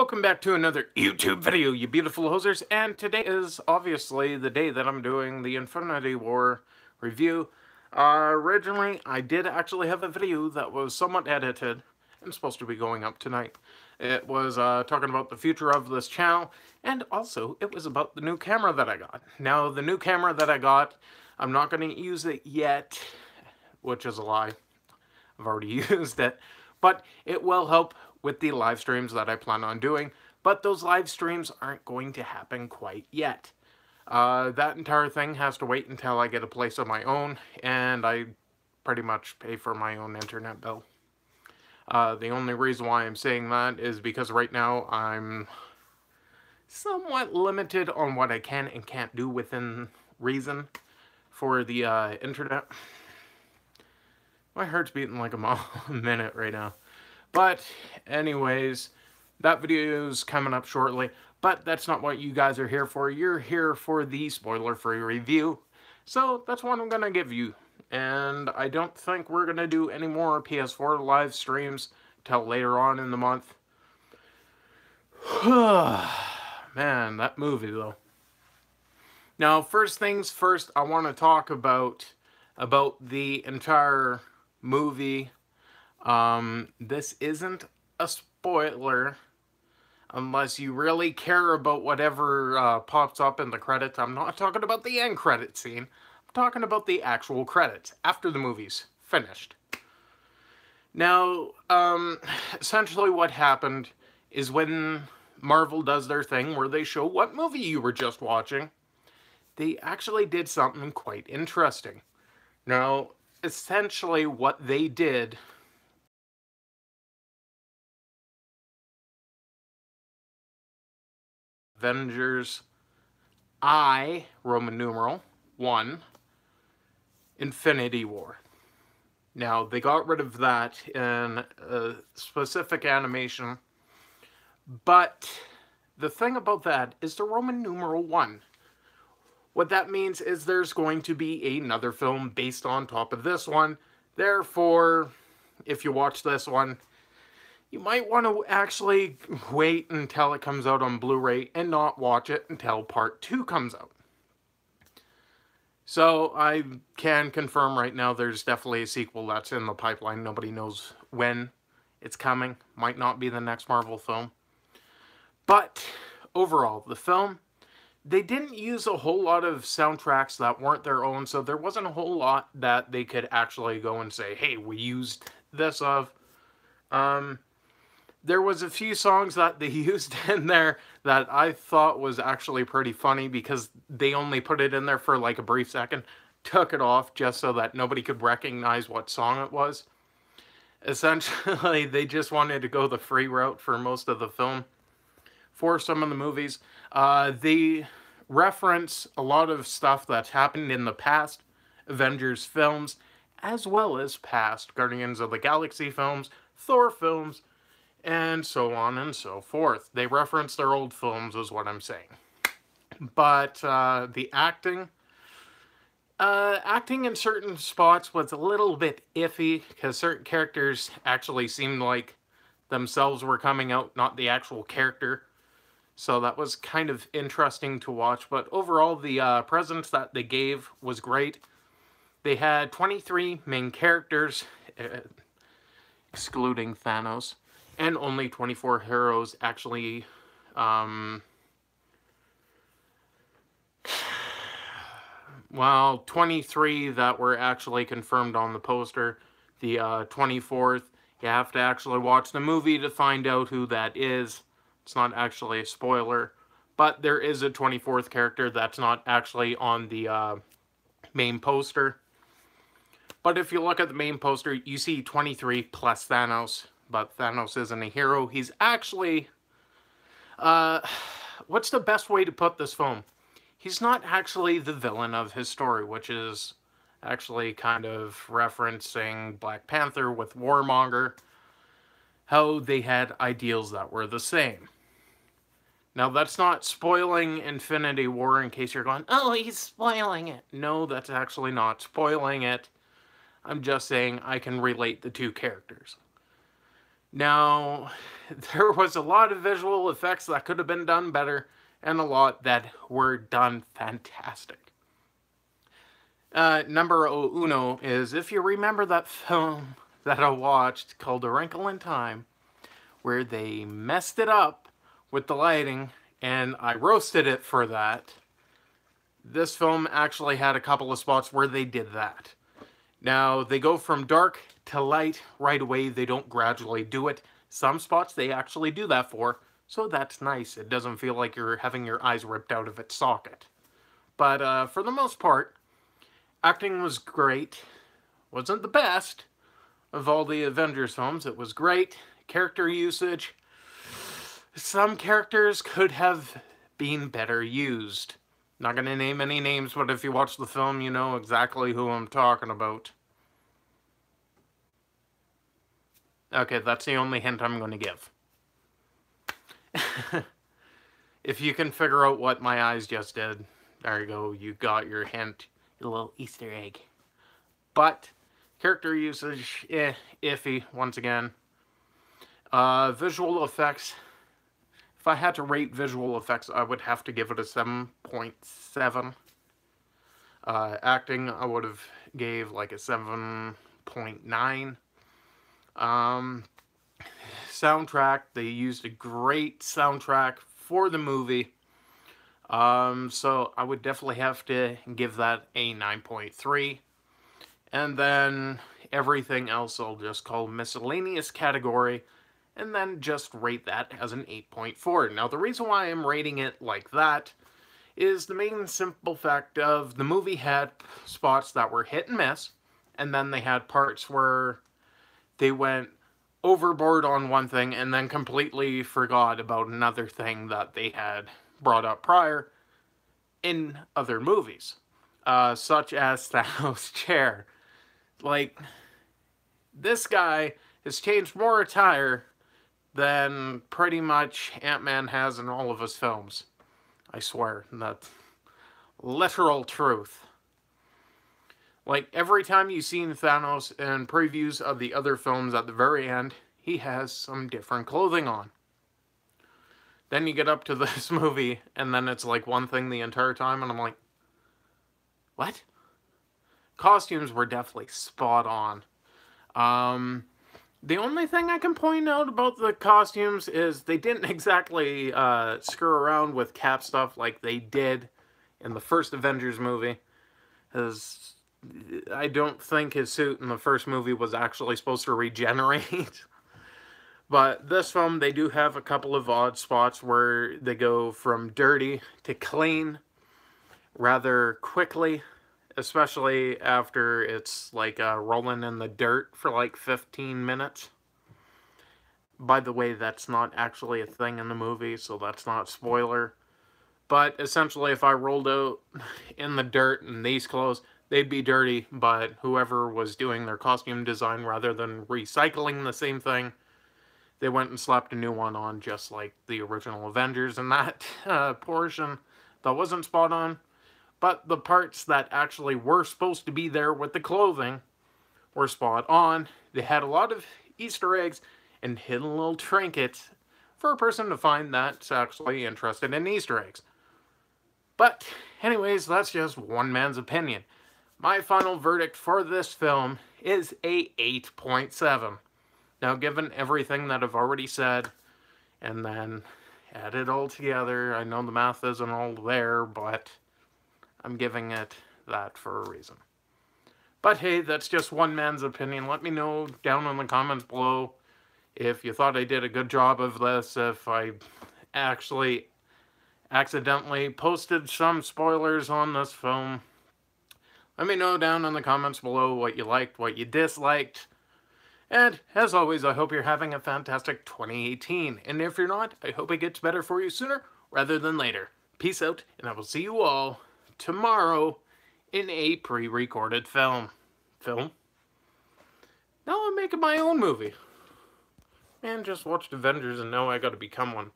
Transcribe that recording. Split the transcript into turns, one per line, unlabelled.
Welcome back to another YouTube video, you beautiful hosers, and today is obviously the day that I'm doing the Infinity War review. Originally, I did actually have a video that was somewhat edited and supposed to be going up tonight. It was talking about the future of this channel, and also it was about the new camera that I got. Now, the new camera that I got, I'm not going to use it yet, which is a lie. I've already used it, but it will help with the live streams that I plan on doing, but those live streams aren't going to happen quite yet. That entire thing has to wait until I get a place of my own, and I pretty much pay for my own internet bill. The only reason why I'm saying that is because right now I'm somewhat limited on what I can and can't do within reason for the internet. My heart's beating like a mile a minute right now. But anyways, that video is coming up shortly. But that's not what you guys are here for. You're here for the spoiler-free review. So that's what I'm going to give you. And I don't think we're going to do any more PS4 live streams till later on in the month. Man, that movie though. Now, first things first, I want to talk about the entire movie. This isn't a spoiler unless you really care about whatever pops up in the credits. I'm not talking about the end credit scene. I'm talking about the actual credits after the movie's finished. Now, essentially what happened is when Marvel does their thing where they show what movie you were just watching, they actually did something quite interesting. Now, essentially what they did Avengers Roman numeral 1 Infinity War. Now, they got rid of that in a specific animation, but the thing about that is the Roman numeral 1. What that means is there's going to be another film based on top of this one. Therefore, if you watch this one, you might want to actually wait until it comes out on Blu-ray and not watch it until part 2 comes out. So I can confirm right now there's definitely a sequel that's in the pipeline. Nobody knows when it's coming. Might not be the next Marvel film. But overall, the film, they didn't use a whole lot of soundtracks that weren't their own, so there wasn't a whole lot that they could actually go and say, hey, we used this of. There was a few songs that they used in there that I thought was actually pretty funny because they only put it in there for like a brief second, took it off just so that nobody could recognize what song it was. Essentially, they just wanted to go the free route for most of the film. For some of the movies, they reference a lot of stuff that's happened in the past Avengers films, as well as past Guardians of the Galaxy films, Thor films, and so on and so forth. They reference their old films is what I'm saying. But the acting in certain spots was a little bit iffy because certain characters actually seemed like themselves were coming out, not the actual character. So that was kind of interesting to watch. But overall, the presence that they gave was great. They had 23 main characters, excluding Thanos, and only 24 heroes actually, well, 23 that were actually confirmed on the poster. The 24th, you have to actually watch the movie to find out who that is. It's not actually a spoiler, but there is a 24th character that's not actually on the main poster. But if you look at the main poster, you see 23 plus Thanos. But Thanos isn't a hero. He's actually, what's the best way to put this film? He's not actually the villain of his story, which is actually kind of referencing Black Panther with Warmonger, how they had ideals that were the same. Now, that's not spoiling Infinity War in case you're going, oh, he's spoiling it. No, that's actually not spoiling it. I'm just saying I can relate the two characters. Now, there was a lot of visual effects that could have been done better, and a lot that were done fantastic. Number uno is, if you remember that film that I watched called A Wrinkle in Time, where they messed it up with the lighting, and I roasted it for that. This film actually had a couple of spots where they did that. Now, they go from dark to light right away. They don't gradually do it. Some spots they actually do that for, so that's nice. It doesn't feel like you're having your eyes ripped out of its socket. But for the most part, acting was great. Wasn't the best of all the Avengers films. It was great. Character usage. Some characters could have been better used. Not going to name any names, but if you watch the film, you know exactly who I'm talking about. Okay, that's the only hint I'm going to give. If you can figure out what my eyes just did, there you go, you got your hint, your little Easter egg. But, character usage, iffy, once again. Visual effects, if I had to rate visual effects, I would have to give it a 7.7. Acting, I would have gave like a 7.9. Soundtrack, they used a great soundtrack for the movie. So I would definitely have to give that a 9.3. And then everything else I'll just call miscellaneous category, and then just rate that as an 8.4. Now, the reason why I'm rating it like that is the main simple fact of the movie had spots that were hit and miss, and then they had parts where they went overboard on one thing and then completely forgot about another thing that they had brought up prior in other movies, such as Thanos' chair. Like, this guy has changed more attire than pretty much Ant-Man has in all of his films. I swear, that's literal truth. Like, every time you've seen Thanos in previews of the other films at the very end, he has some different clothing on. Then you get up to this movie, and then it's like one thing the entire time, and I'm like, what? Costumes were definitely spot on. The only thing I can point out about the costumes is they didn't exactly screw around with Cap stuff like they did in the first Avengers movie. Because I don't think his suit in the first movie was actually supposed to regenerate. But this film, they do have a couple of odd spots where they go from dirty to clean rather quickly. Especially after it's like rolling in the dirt for like 15 minutes. By the way, that's not actually a thing in the movie, so that's not a spoiler. But essentially, if I rolled out in the dirt in these clothes, they'd be dirty, but whoever was doing their costume design, rather than recycling the same thing, they went and slapped a new one on, just like the original Avengers, and that portion that wasn't spot on. But the parts that actually were supposed to be there with the clothing were spot on. They had a lot of Easter eggs and hidden little trinkets for a person to find that's actually interested in Easter eggs. But anyways, that's just one man's opinion. My final verdict for this film is a 8.7. Now, given everything that I've already said, and then add it all together, I know the math isn't all there, but I'm giving it that for a reason. But hey, that's just one man's opinion. Let me know down in the comments below if you thought I did a good job of this, if I actually accidentally posted some spoilers on this film. Let me know down in the comments below what you liked, what you disliked. And as always, I hope you're having a fantastic 2018. And if you're not, I hope it gets better for you sooner rather than later. Peace out, and I will see you all tomorrow in a pre-recorded film. Now I'm making my own movie. Man, just watched Avengers and now I gotta become one.